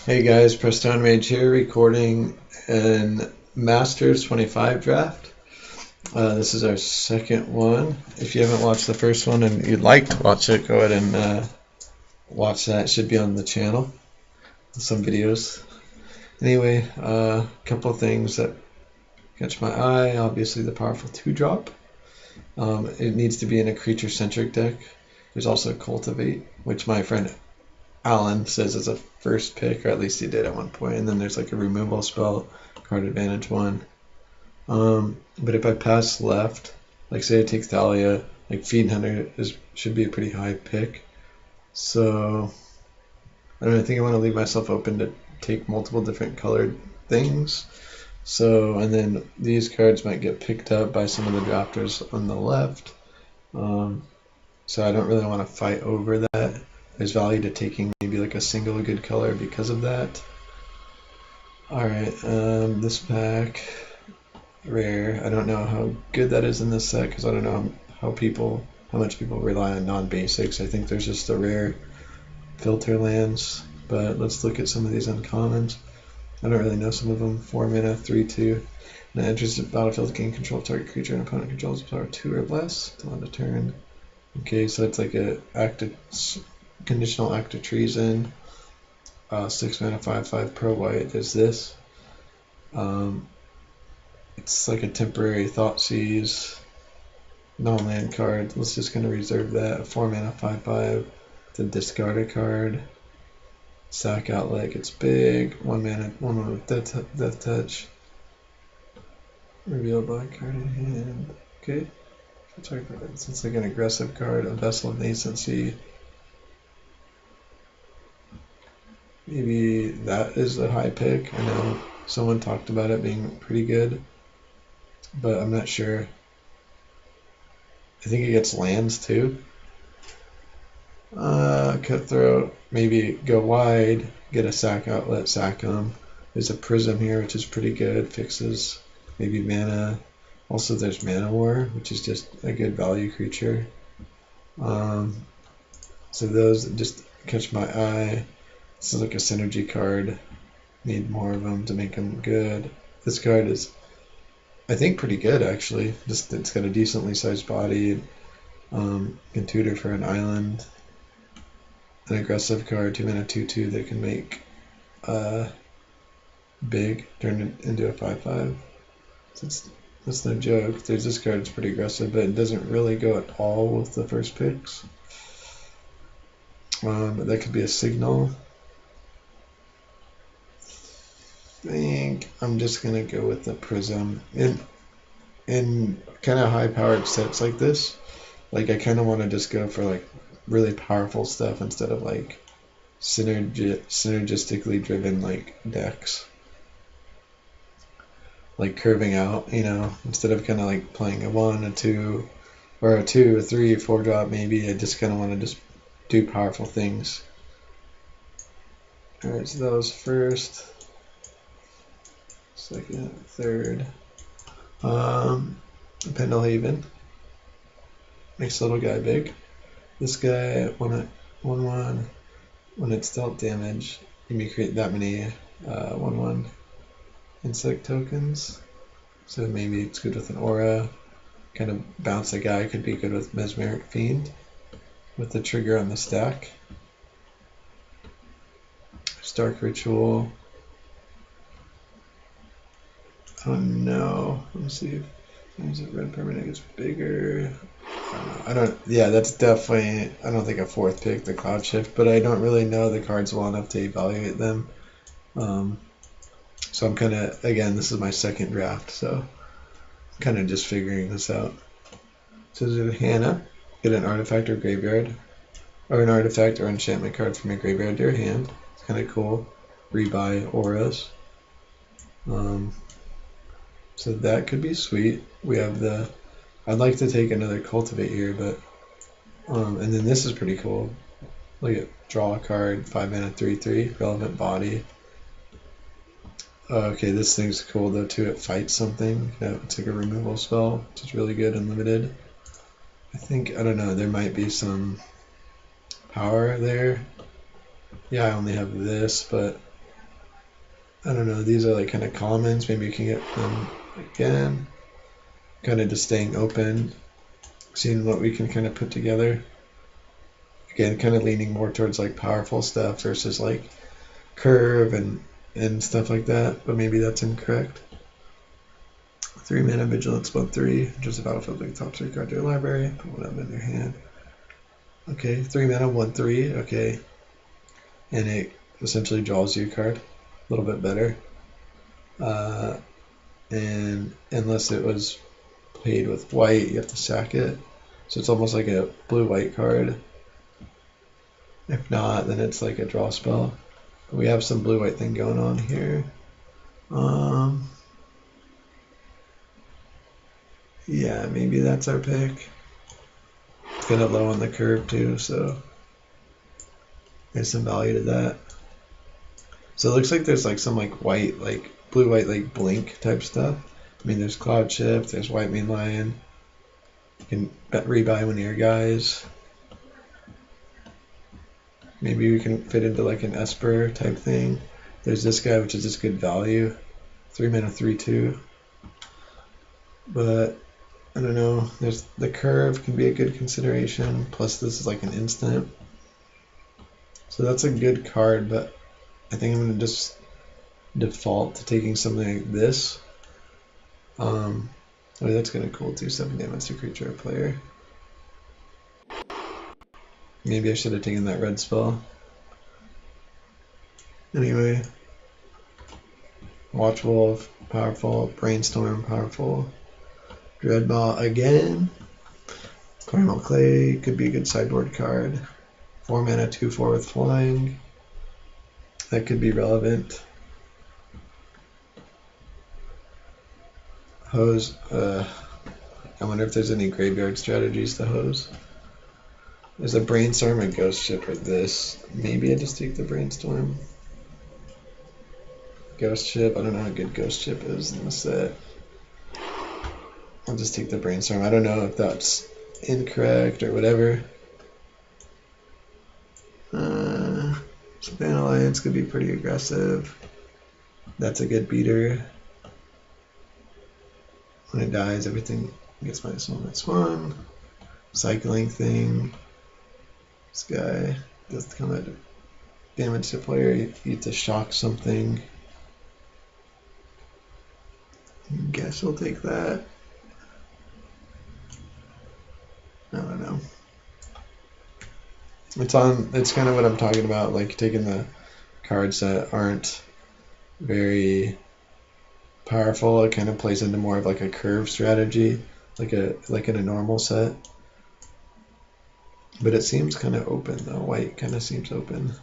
Hey guys, PrestoneMage here, recording an Masters 25 draft. This is our second one. If you haven't watched the first one and you'd like to watch it, go ahead and watch that. It should be on the channel. Some videos. Anyway, a couple things that catch my eye. Obviously, the powerful 2-drop. It needs to be in a creature-centric deck. There's also Cultivate, which my friend Alan says is a first pick, or at least he did at one point. And then there's like a removal spell, card advantage one. But if I pass left, like say I take Thalia, like Fiend Hunter should be a pretty high pick. So I don't know, I think I want to leave myself open to take multiple different colored things. So, and then these cards might get picked up by some of the drafters on the left. So I don't really want to fight over that. There's value to taking maybe like a single good color because of that. Alright, this pack, rare. I don't know how good that is in this set because I don't know how much people rely on non-basics. I think there's just a rare filter lands, but let's look at some of these uncommons. I don't really know some of them. 4 mana, 3/2. When it enters the battlefield, gain control of target creature and opponent controls power 2 or less till end of turn. Okay, so it's like a conditional act of treason. 6 mana, 5/5 pro white. There's this. It's like a temporary Thoughtseize non-land card. Let's just gonna reserve that. 4 mana, 5/5. It's a discarded card. Sack Outlet gets big. 1 mana, 1/1 with death touch. Reveal black card in hand. Okay. It's like an aggressive card. A Vessel of Nascency. Maybe that is a high pick. I know someone talked about it being pretty good, but I'm not sure. I think it gets lands too. Cutthroat, maybe go wide, get a Sack Outlet, sack them. There's a Prism here, which is pretty good, fixes maybe mana. Also, there's Mana War, which is just a good value creature. So those just catch my eye. This is like a synergy card. Need more of them to make them good. This card is, I think, pretty good actually. Just it's got a decently sized body. Can tutor for an island. An aggressive card, 2 mana, 2/2 that can make big, turn it into a 5/5. So that's no joke. There's this card, it's pretty aggressive, but it doesn't really go at all with the first picks. That could be a signal. I think I'm just gonna go with the Prism. In kind of high-powered sets like this, like I kind of want to just go for like really powerful stuff instead of like synergistically driven like decks. Like curving out, you know, instead of kind of like playing a 1, a 2, or a 2, a 3, 4-drop maybe. I just kind of want to just do powerful things. Alright, so that was first. Second, third. Pendlehaven makes the little guy big. This guy, 1/1, when it's dealt damage, you may create that many 1/1 insect tokens. So maybe it's good with an aura. Kind of bounce a guy, could be good with Mesmeric Fiend with the trigger on the stack. Stark Ritual. Oh no, let me see if red permanent gets bigger. Yeah, that's definitely, I don't think a 4th pick, the Cloud Shift, but I don't really know the cards well enough to evaluate them. So I'm kind of, again, this is my second draft, so I'm kind of just figuring this out. So there's Hannah, get an artifact or graveyard, or an artifact or enchantment card from your graveyard to your hand. It's kind of cool. Rebuy auras. So that could be sweet. We have I'd like to take another Cultivate here, but, and then this is pretty cool. Look at, draw a card, 5 mana, 3/3, relevant body. Okay, this thing's cool though too, it fights something. It's like a removal spell, which is really good and limited. I think, I don't know, there might be some power there. Yeah, I only have this, but I don't know, these are like kind of commons. Maybe you can get them again. Kind of just staying open, seeing what we can kind of put together. Again, kind of leaning more towards like powerful stuff versus like curve and stuff like that, but maybe that's incorrect. 3 mana Vigilance 1/3, just a battlefield like top 3 card to your library, put one up in your hand. Okay, 3 mana 1/3, okay. And it essentially draws you a card. A little bit better. And unless it was played with white, you have to sack it. So it's almost like a blue-white card. If not, then it's like a draw spell. We have some blue-white thing going on here. Yeah, maybe that's our pick. It's kind of low on the curve too, so there's some value to that. So it looks like there's like some like white, like blue-white, like blink type stuff. I mean, there's Cloud Shift, there's White Mane Lion. You can rebuy one of your guys. Maybe we can fit into like an Esper type thing. There's this guy, which is just good value. 3 mana 3/2. But I don't know. There's the curve can be a good consideration. Plus this is like an instant. So that's a good card, but I think I'm gonna just default to taking something like this. Oh, that's kind of cool too. 7 damage to creature or player. Maybe I should have taken that red spell. Anyway, Watch Wolf, powerful. Brainstorm, powerful. Dreadmaw again. Primal Clay could be a good sideboard card. 4 mana 2/4 with flying. That could be relevant. Hose. I wonder if there's any graveyard strategies to hose. There's a Brainstorm and Ghost Ship or this. Maybe I just take the Brainstorm. Ghost Ship. I don't know how good Ghost Ship is in the set. I'll just take the Brainstorm. I don't know if that's incorrect or whatever. Span Alliance could be pretty aggressive. That's a good beater. When it dies, everything gets -1/-1. Cycling thing. This guy does come at damage to player. You need to shock something. Guess we'll take that. I don't know. It's kind of what I'm talking about, like taking the cards that aren't very powerful. It kind of plays into more of like a curve strategy, like in a normal set. But it seems kind of open though. White kind of seems open.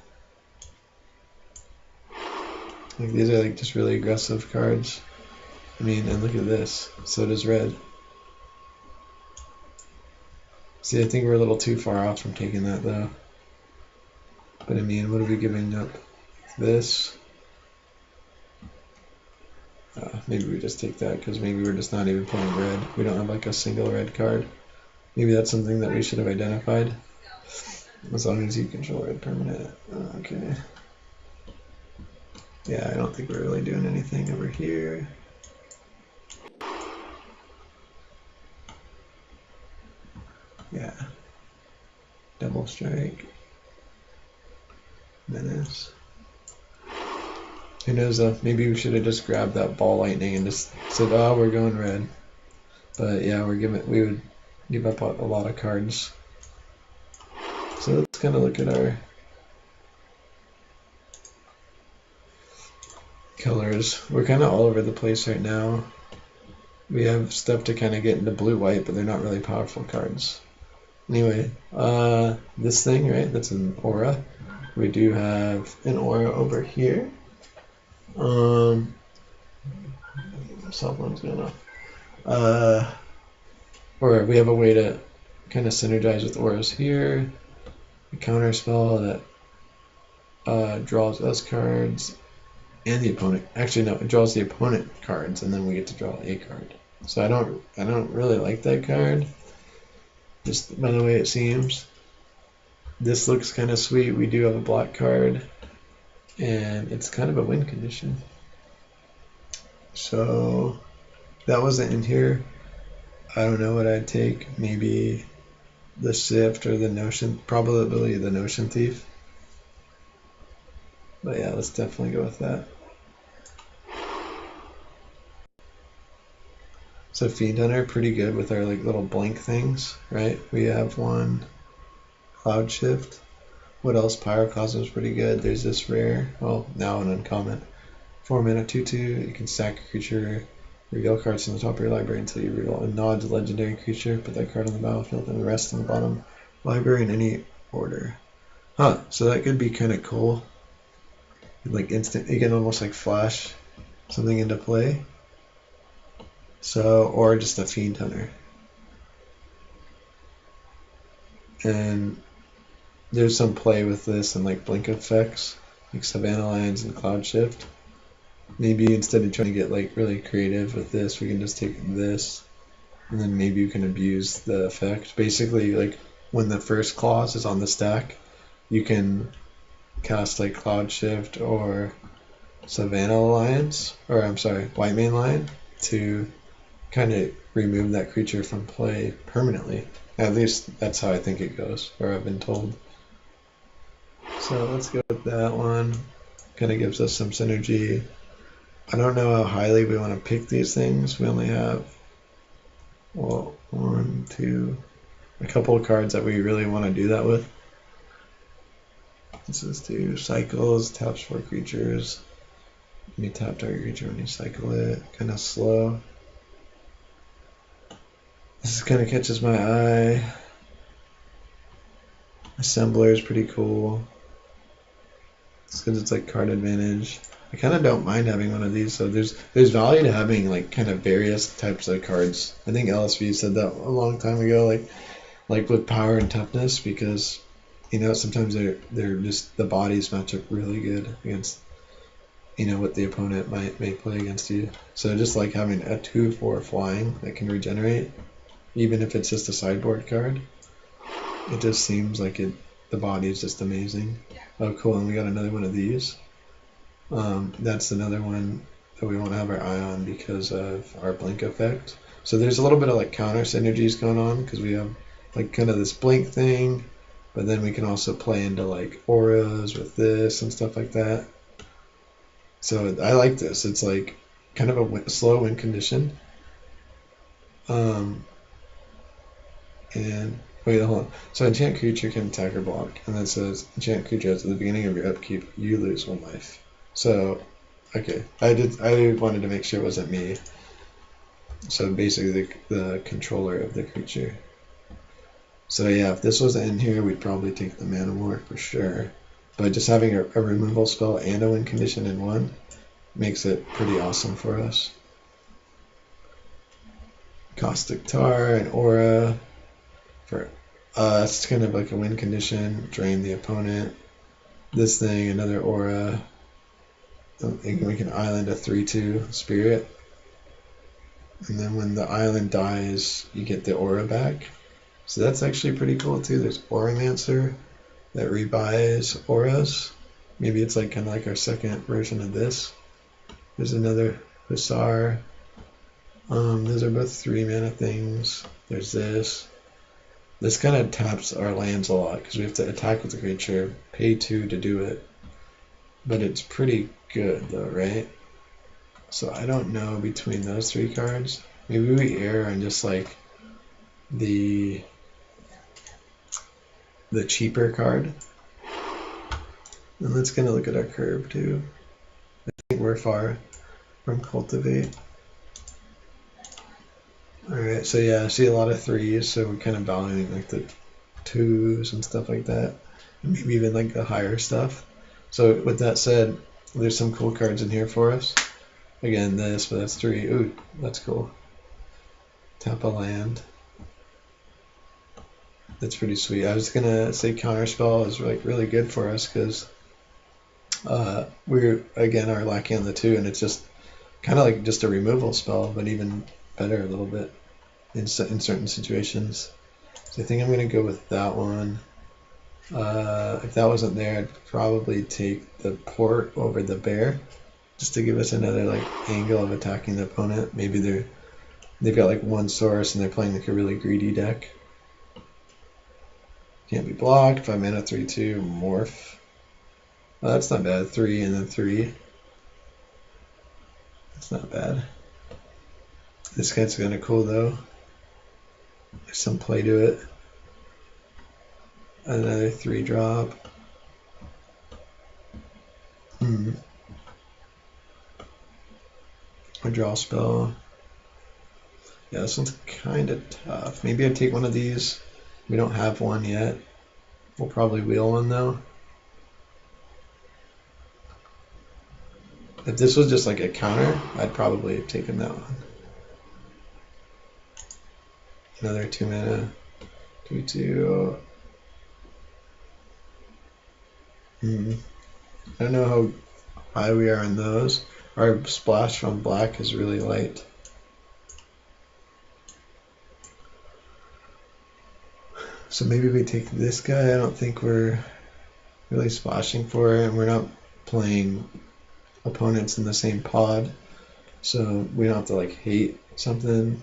Like these are like just really aggressive cards. I mean, and look at this. So does red. See, I think we're a little too far off from taking that though. But I mean, what are we giving up? This. Maybe we just take that because maybe we're just not even playing red. We don't have like a single red card. Maybe that's something that we should have identified. As long as you control red permanent. Okay. Yeah, I don't think we're really doing anything over here. Yeah. Double strike. Menace. Who knows though, maybe we should have just grabbed that ball lightning and just said, oh, we're going red. But yeah, we would give up a lot of cards. So let's kind of look at our colors. We're kind of all over the place right now. We have stuff to kind of get into blue-white, but they're not really powerful cards. Anyway, this thing, right, that's an aura. We do have an aura over here. Someone's going off. Or we have a way to kind of synergize with auras here. A counter spell that draws us cards and the opponent. Actually, no, it draws the opponent cards, and then we get to draw a card. So I don't really like that card. Just by the way it seems. This looks kind of sweet. We do have a black card, and it's kind of a win condition. So that wasn't in here. I don't know what I'd take. Maybe the Sift or the Notion, probably the Notion Thief. But yeah, let's definitely go with that. So Fiend Hunter, pretty good with our like little blink things, right? We have one Cloud Shift. What else? Pyroclasm's pretty good. There's this rare, well, now an uncommon. 4 mana 2/2. You can sack a creature, reveal cards from the top of your library until you reveal a nod to legendary creature. Put that card on the battlefield and the rest in the bottom library in any order. Huh? So that could be kind of cool. Like instant, you can almost like flash something into play. So, or just a Fiend Hunter. And there's some play with this and like blink effects, like Savannah Lions and Cloud Shift. Maybe instead of trying to get like really creative with this, we can just take this, and then maybe you can abuse the effect. Basically, like when the first clause is on the stack, you can cast like Cloud Shift or Savannah Alliance, or I'm sorry, White Mane Lion, to kind of remove that creature from play permanently. At least that's how I think it goes, or I've been told. So let's go with that one. Kind of gives us some synergy. I don't know how highly we want to pick these things. We only have, well, a couple of cards that we really want to do that with. This is 2 cycles, taps 4 creatures. You tap target creature when you cycle it. Kind of slow. This kind of catches my eye. Assembler is pretty cool. It's because it's like card advantage. I kind of don't mind having one of these. So there's value to having like kind of various types of cards. I think LSV said that a long time ago, like with power and toughness, because you know sometimes they're just the bodies match up really good against what the opponent may play against you. So just like having a 2/4 flying that can regenerate, even if it's just a sideboard card, it just seems like the body is just amazing. Oh, cool! And we got another one of these. That's another one that we want to have our eye on because of our blink effect. So there's a little bit of like counter synergies going on because we have like kind of this blink thing, but then we can also play into like auras with this and stuff like that. So I like this. It's like kind of a slow win condition. And wait, hold on. So enchant creature can attack or block, and then it says enchant creature at the beginning of your upkeep, you lose 1 life. So, okay, I wanted to make sure it wasn't me. So basically the controller of the creature. So yeah, if this wasn't in here, we'd probably take the Mana War for sure. But just having a removal spell and a win condition in one makes it pretty awesome for us. Caustic Tar and Aura. It's kind of like a win condition, drain the opponent. This thing, another Aura. We can island a 3/2 spirit. And then when the island dies, you get the Aura back. So that's actually pretty cool too. There's Auramancer that rebuys auras. Maybe it's like kind of like our second version of this. There's another Hussar. Those are both 3 mana things. There's this. This kind of taps our lands a lot because we have to attack with the creature, pay 2 to do it. But it's pretty good though, right? So I don't know between those 3 cards. Maybe we err on just like the cheaper card. And let's kind of look at our curve too. I think we're far from Cultivate. Alright, so yeah, I see a lot of 3s, so we're kind of valuing like the 2s and stuff like that. And maybe even like the higher stuff. So with that said, there's some cool cards in here for us. Again, this, but that's 3. Ooh, that's cool. Tap a land. That's pretty sweet. I was gonna say Counterspell is like really good for us because we again are lacking on the 2, and it's just kind of like just a removal spell, but even better a little bit in certain situations. So I think I'm gonna go with that one. If that wasn't there, I'd probably take the Port over the Bear. just to give us another like angle of attacking the opponent. Maybe they've got like one source and they're playing like a really greedy deck. Can't be blocked. 5 mana, 3/2, morph. Oh, that's not bad. 3 and then 3. That's not bad. This guy's kind of cool though. There's some play to it. Another 3-drop. A draw spell. Yeah, this one's kind of tough. Maybe I'd take one of these. We don't have one yet. We'll probably wheel one though. If this was just like a counter, I'd probably have taken that one. Another 2 mana. 2/2. I don't know how high we are on those. Our splash from black is really light. So maybe we take this guy. I don't think we're really splashing for it, and we're not playing opponents in the same pod, so we don't have to like hate something.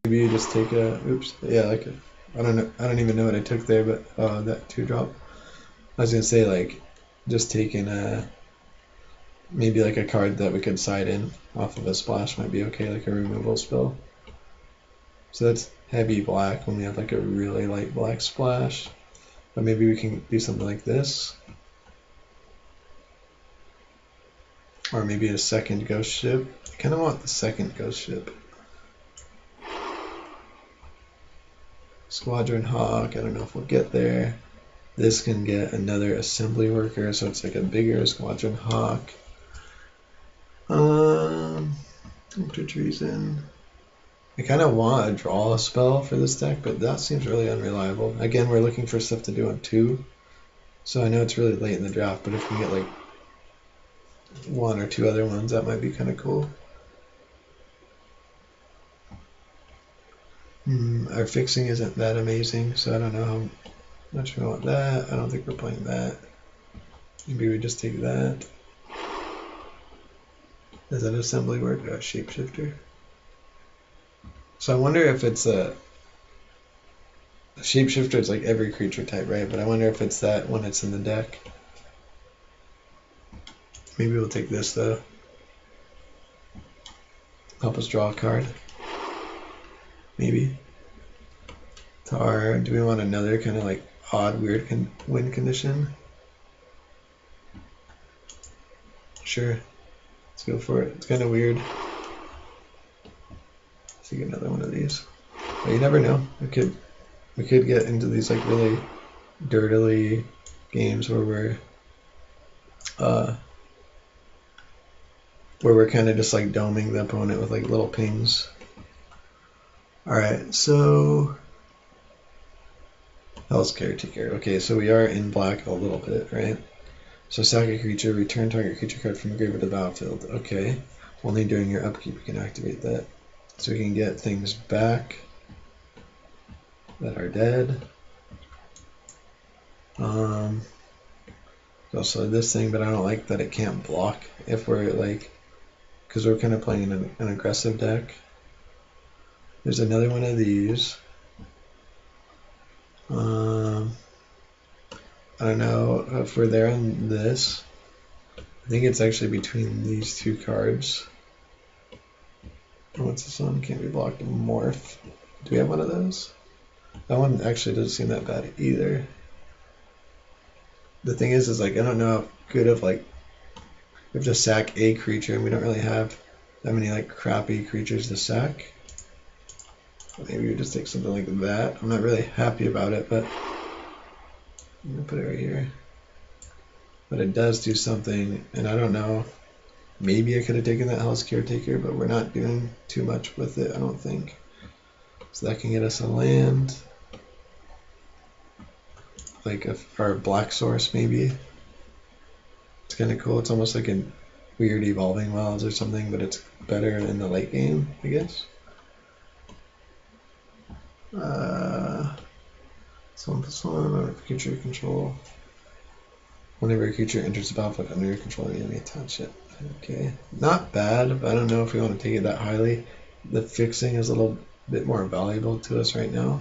Maybe you just take a I don't even know what I took there, but that 2-drop. I was gonna say like just taking maybe like a card that we could side in off of a splash might be okay, like a removal spell. So that's heavy black when we have like a really light black splash. But maybe we can do something like this. Or maybe a second ghost ship. I kind of want the second ghost ship. Squadron Hawk, I don't know if we'll get there. This can get another assembly worker, so it's like a bigger Squadron Hawk. Ultra Treason. I kind of want a draw spell for this deck, but that seems really unreliable. Again, we're looking for stuff to do on 2. So I know it's really late in the draft, but if we get like 1 or 2 other ones, that might be kind of cool. Our fixing isn't that amazing, so I don't know how much we want that. I don't think we're playing that. Maybe we just take that. Does that assembly work? Oh, shapeshifter. So I wonder if it's a shapeshifter is like every creature type, right? But I wonder if it's that when it's in the deck. Maybe we'll take this though. Help us draw a card. Maybe. Tar, do we want another kind of like odd, weird win condition? Sure. Let's go for it. It's kind of weird. Let's take another one of these. But you never know. We could get into these like really dirtily games where we're kind of just like doming the opponent with like little pings. Alright, so Hell's Caretaker. Okay, so we are in black a little bit, right? So sack a creature, return target creature card from the graveyard to the battlefield. Okay, only during your upkeep you can activate that. So we can get things back that are dead. Also this thing, but I don't like that it can't block if we're like, because we're kind of playing an aggressive deck. There's another one of these. I don't know if we're there on this. I think it's actually between these 2 cards. What's this one? Can't be blocked. Morph. Do we have one of those? That one actually doesn't seem that bad either. The thing is like I don't know how good of like we have to sack a creature, and we don't really have that many like crappy creatures to sack. Maybe we just take something like that. I'm not really happy about it, but I'm gonna put it right here. But it does do something, and I don't know. Maybe I could have taken that Hell's Caretaker, but we're not doing too much with it, I don't think. So that can get us a land. Like our black source, maybe. It's kind of cool. It's almost like a weird Evolving Wilds or something, but it's better in the late game, I guess. 1/1 creature you control. Whenever a creature enters the battlefield under your control, you may touch it. Okay, not bad, but I don't know if we want to take it that highly. The fixing is a little bit more valuable to us right now.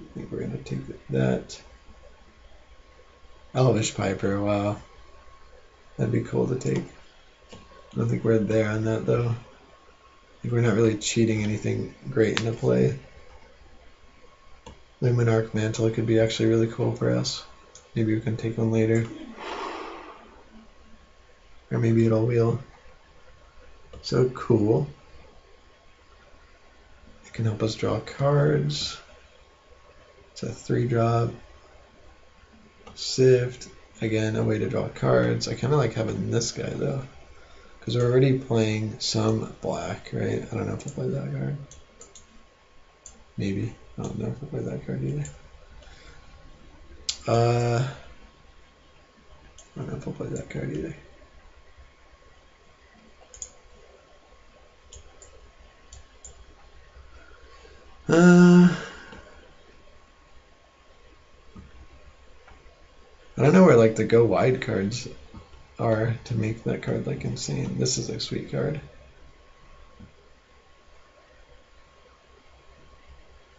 I think we're going to take that. Elvish Piper, wow. That'd be cool to take. I don't think we're there on that though. I think we're not really cheating anything great into play. Luminarch Mantle could be actually really cool for us. Maybe we can take one later. Or maybe it'll wheel. So cool. It can help us draw cards. It's a 3-drop. Sift. Again, a way to draw cards. I kind of like having this guy though. Because we're already playing some black, right? I don't know if I'll play that card. Maybe. I don't know if I'll play that card either. I don't know if I'll play that card either. I don't know where like the go wide cards are to make that card like insane. This is a sweet card.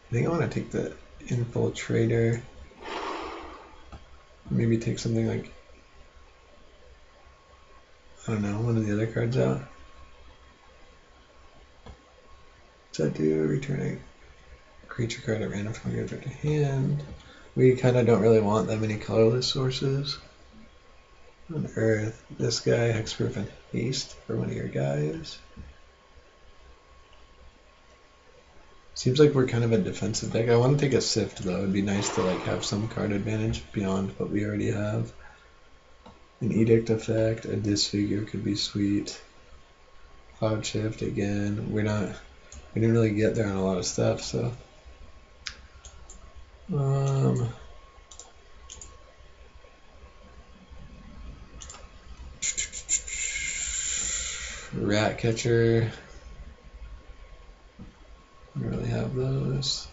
I think I want to take the Infiltrator. Maybe take something like, I don't know, one of the other cards out. What's that do? Return a creature card at random from your to hand. We kind of don't really want that many colorless sources. Unearth this guy, Hexproof and Haste for one of your guys. Seems like we're kind of a defensive deck. I want to take a Sift though. It'd be nice to like have some card advantage beyond what we already have. An Edict effect, a Disfigure could be sweet. Cloud Shift again. We didn't really get there on a lot of stuff, so. Rat Catcher. I don't really have those.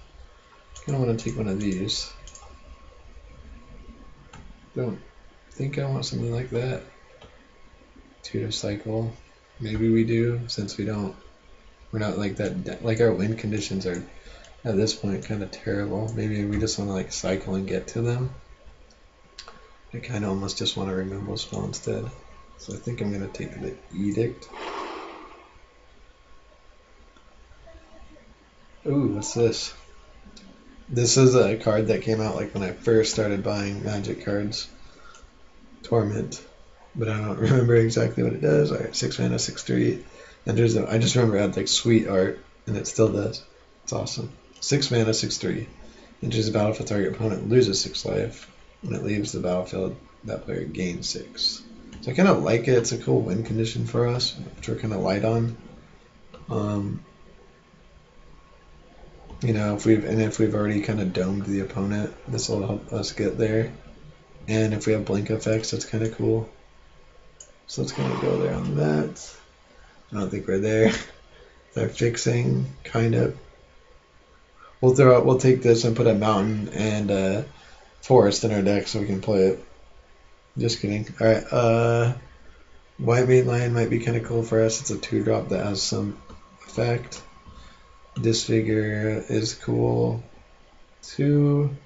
I kind of want to take one of these. Don't think I want something like that. Tutor Cycle. Maybe we do, since we're not like that, like our win conditions are at this point kind of terrible. Maybe we just want to like cycle and get to them. I kind of almost just want a removal spell instead. So I think I'm going to take the Edict. Ooh, what's this? This is a card that came out like when I first started buying Magic cards. Torment. But I don't remember exactly what it does. Alright, 6 mana, 6/3. And I just remember it had like sweet art, and it still does. It's awesome. 6 mana, 6/3. Enters the battlefield, target opponent loses 6 life. When it leaves the battlefield, that player gains 6. So I kind of like it. It's a cool win condition for us, which we're kind of light on. You know, if we've already kind of domed the opponent, this will help us get there. And if we have blink effects, that's kind of cool. So let's kind of go there on that. I don't think we're there. They're fixing, kind of. We'll take this and put a mountain and a forest in our deck so we can play it. Just kidding. Alright, White Mane Lion might be kind of cool for us. It's a 2-drop that has some effect. Disfigure is cool too.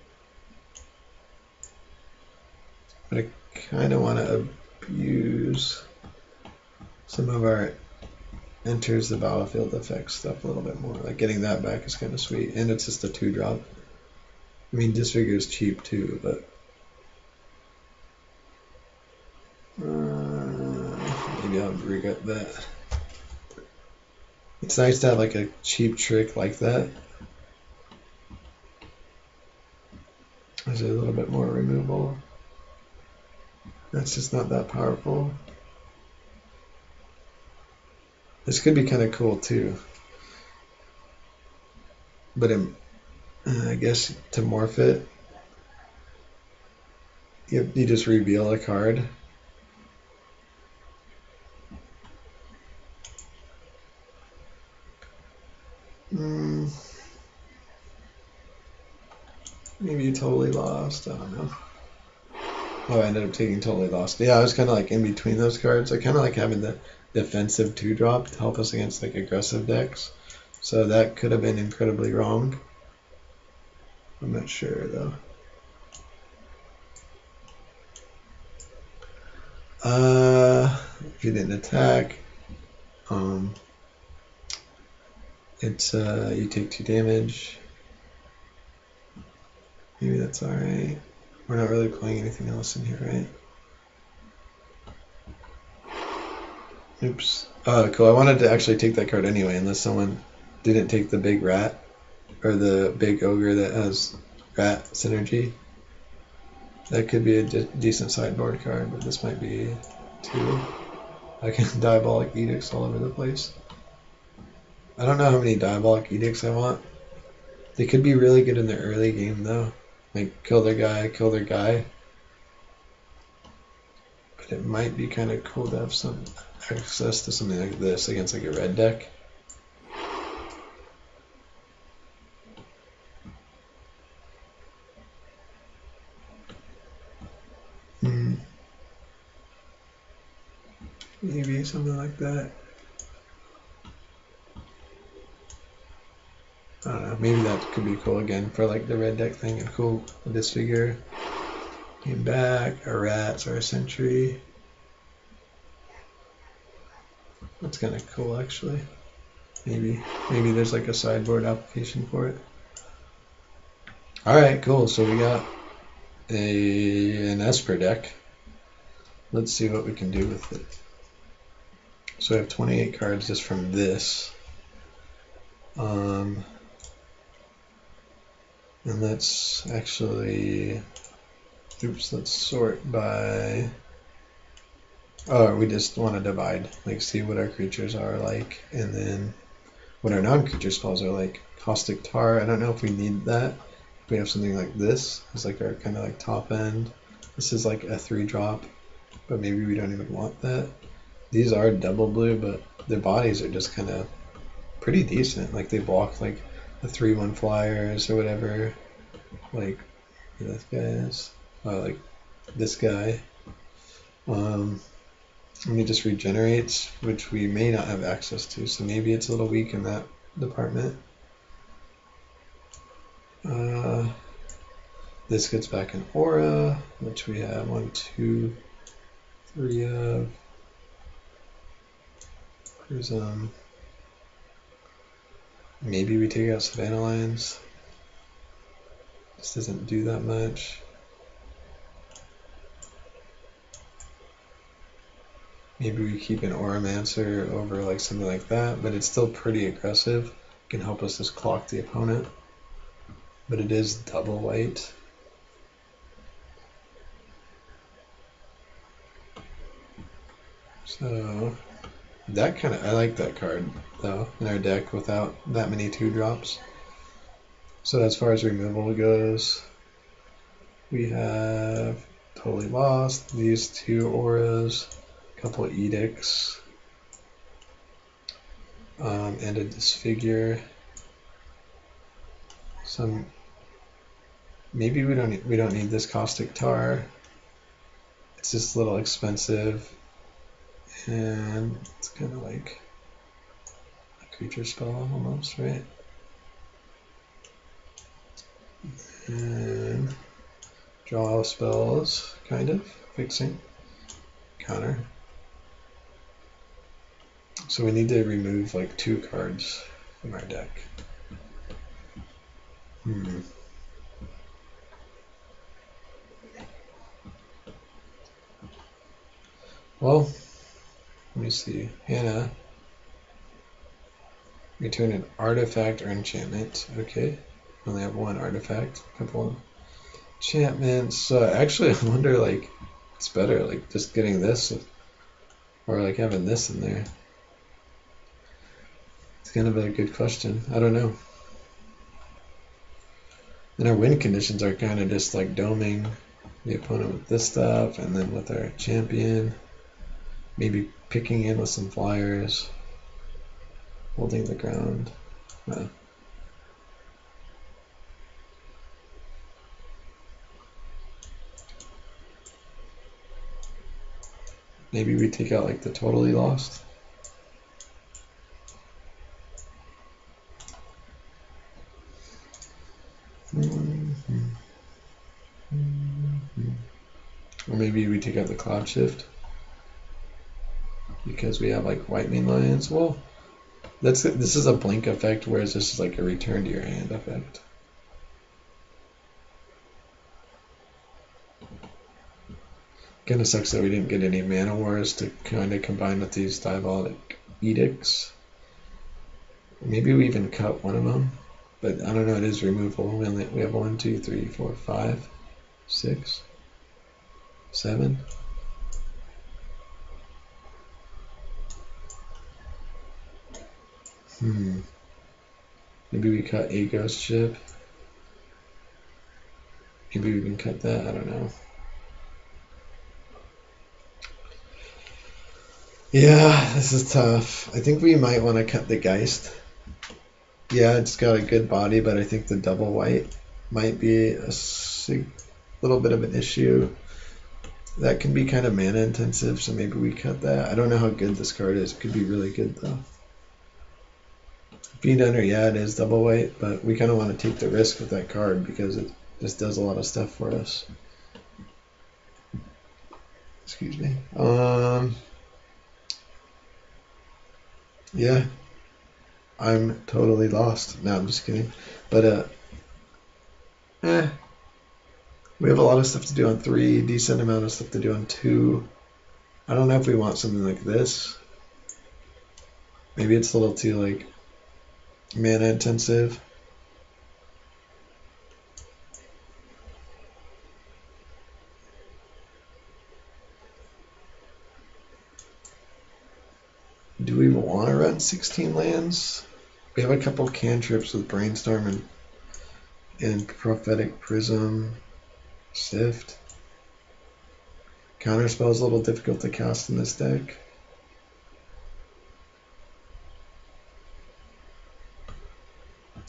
But I kind of want to abuse some of our enters the battlefield effect stuff a little bit more. Like getting that back is kind of sweet, and it's just a 2-drop. I mean, Disfigure is cheap too, but maybe I'll regret that. It's nice to have like a cheap trick like that. There's a little bit more removal. That's just not that powerful. This could be kind of cool too. But I guess to morph it, you just reveal a card. Maybe totally lost. I don't know. Oh, I ended up taking totally lost. Yeah, I was kind of like in between those cards. I kind of like having the defensive 2-drop to help us against like aggressive decks. So that could have been incredibly wrong. I'm not sure though. If you didn't attack, it's you take 2 damage. Maybe that's alright. We're not really playing anything else in here, right? Oops. Oh, cool. I wanted to actually take that card anyway, unless someone didn't take the big rat or the big ogre that has rat synergy. That could be a decent sideboard card, but this might be too. I can Diabolic Edicts all over the place. I don't know how many Diabolic Edicts I want. They could be really good in the early game though. Like kill their guy. But it might be kind of cool to have some access to something like this against like a red deck. Maybe something like that. I don't know, maybe that could be cool again for like the red deck thing and cool with this figure. Came back, our rats, our sentry. That's kind of cool actually. Maybe there's like a sideboard application for it. Alright, cool, so we got an Esper deck. Let's see what we can do with it. So I have 28 cards just from this. And let's actually, let's sort by, oh, we just want to divide, like see what our creatures are like, and then what our non-creature spells are like. Caustic Tar, I don't know if we need that. If we have something like this, it's like our kind of like top end. This is like a 3-drop, but maybe we don't even want that. These are double blue, but their bodies are just kind of pretty decent. Like they block like the 3/1 flyers or whatever. Like this guy is, like this guy. And he just regenerates, which we may not have access to. So maybe it's a little weak in that department. This gets back an aura, which we have 1, 2, 3 of. Prism. Maybe we take out Savannah Lions. This doesn't do that much. Maybe we keep an Auramancer over like something like that, but it's still pretty aggressive. It can help us just clock the opponent. But it is double white. So that kind of, I like that card though in our deck without that many 2-drops. So as far as removal goes, we have Totally Lost, these 2 auras, a couple of edicts, and a disfigure. Some, maybe we don't need this Caustic Tar. It's just a little expensive, and it's kind of like a creature spell almost, right? And draw spells, kind of fixing counter. So we need to remove like 2 cards from our deck. Well, let me see. Hannah, return an artifact or enchantment. Okay, only have 1 artifact. A couple of enchantments. Actually, I wonder like it's better like just getting this or like having this in there. It's kind of a good question. I don't know. And our win conditions are kind of just like doming the opponent with this stuff, and then with our champion, maybe picking in with some flyers, holding the ground. Maybe we take out like the totally lost. Or maybe we take out the cloud shift because we have like white main lions. Well, this is a blink effect, whereas this is like a return to your hand effect. Kind of sucks that we didn't get any mana wars to kind of combine with these diabolic edicts. Maybe we even cut one of them, but I don't know. It is removable. We have 1, 2, 3, 4, 5, 6, 7. Maybe we cut a ghost ship. Maybe we can cut that. I don't know. Yeah, this is tough. I think we might want to cut the Geist. Yeah, it's got a good body, but I think the double white might be a little bit of an issue. That can be kind of mana intensive, so maybe we cut that. I don't know how good this card is. It could be really good though. Being under, yeah, it is double white, but we kind of want to take the risk with that card because it just does a lot of stuff for us. Excuse me. Yeah, I'm totally lost. No, I'm just kidding. But we have a lot of stuff to do on 3, decent amount of stuff to do on 2. I don't know if we want something like this. Maybe it's a little too like mana intensive. Do we want to run 16 lands? We have a couple cantrips with Brainstorm and Prophetic Prism, Sift. Counterspell is a little difficult to cast in this deck.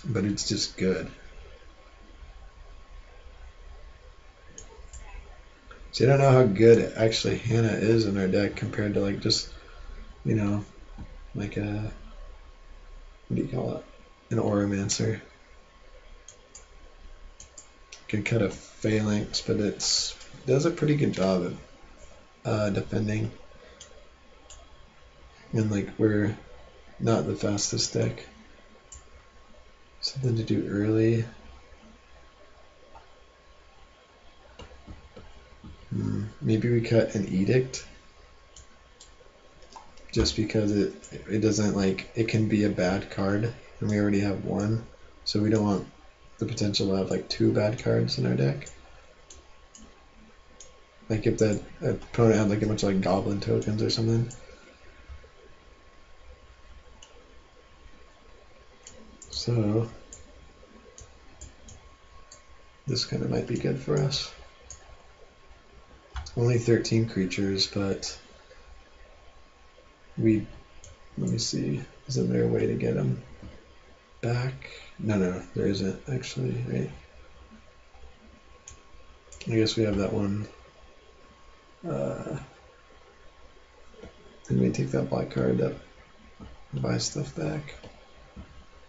But it's just good. See, I don't know how good actually Hannah is in our deck compared to like just, you know, like a, what do you call it? An Oromancer. Can cut a Phalanx, but it does a pretty good job of defending. And like we're not the fastest deck. Something to do early. Maybe we cut an Edict. Just because it doesn't like, it can be a bad card, and we already have one, so we don't want the potential to have like 2 bad cards in our deck. Like if the opponent had like a bunch of like goblin tokens or something. So this kind of might be good for us. Only 13 creatures, but let me see, isn't there a way to get them back? No, there isn't actually, right? I guess we have that one. Then we take that black card to buy stuff back.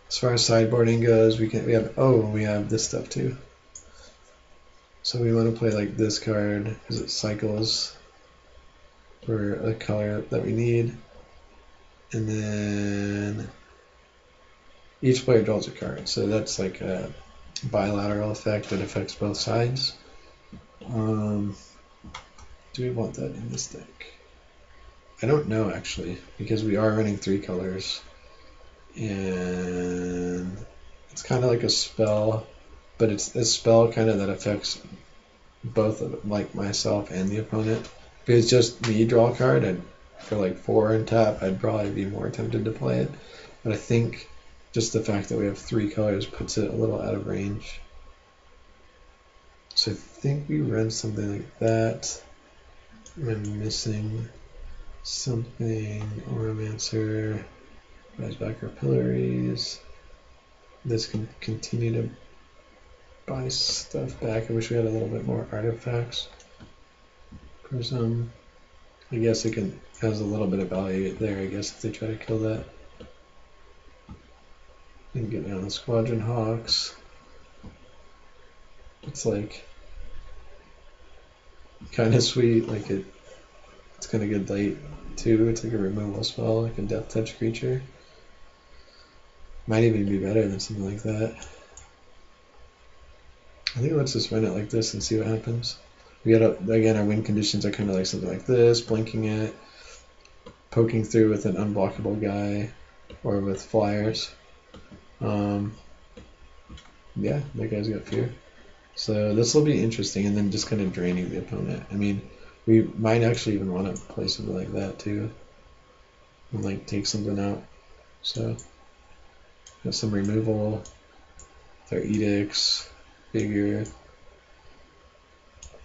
As far as sideboarding goes, we have this stuff too. So we want to play like this card because it cycles for a color that we need. And then each player draws a card. So that's like a bilateral effect that affects both sides. Do we want that in this deck? I don't know actually, because we are running 3 colors. And it's kind of like a spell, but it's a spell kind of that affects both like myself and the opponent. If it's just me draw a card, for like 4 and tap, I'd probably be more tempted to play it. But I think just the fact that we have 3 colors puts it a little out of range. So I think we run something like that. I'm missing something. Oromancer, rise back our Pillaries. This can continue to buy stuff back. I wish we had a little bit more artifacts. Prism. I guess it has a little bit of value there, I guess, if they try to kill that. And get down the Squadron Hawks. It's like kind of sweet, like it's kind of good late too. It's like a removal spell, like a death touch creature. Might even be better than something like that. I think let's just run it like this and see what happens. We got again, our win conditions are kind of like something like this: blinking it, poking through with an unblockable guy, or with flyers. Yeah, that guy's got fear. So this will be interesting, and then just kind of draining the opponent. I mean, we might actually even want to play something like that too, and like take something out. So got some removal, their edicts, figure,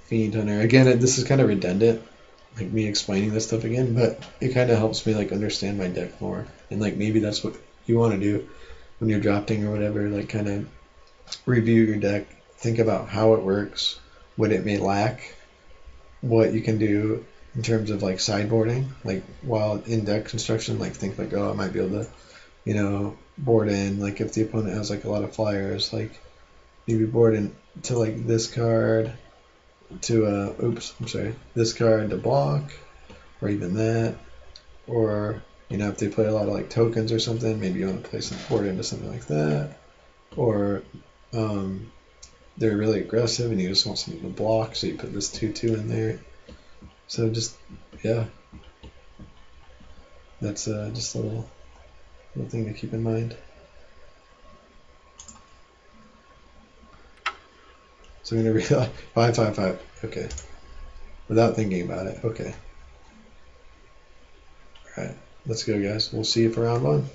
fiend hunter. Again, this is kind of redundant, like me explaining this stuff again, but it kind of helps me like understand my deck more, and like maybe that's what you want to do when you're drafting or whatever. Like kind of review your deck, think about how it works, what it may lack, what you can do in terms of like sideboarding, like while in deck construction, like think like, oh, I might be able to, board in, like if the opponent has like a lot of flyers, like maybe board in to like this card to this card to block, or even that, or if they play a lot of like tokens or something, maybe you want to play some board into something like that, or they're really aggressive and you just want something to block, so you put this 2/2 in there. So just, yeah, that's just a little thing to keep in mind. So I'm going to read 5/5/5. Okay. Without thinking about it. Okay. All right. Let's go, guys. We'll see you for round 1.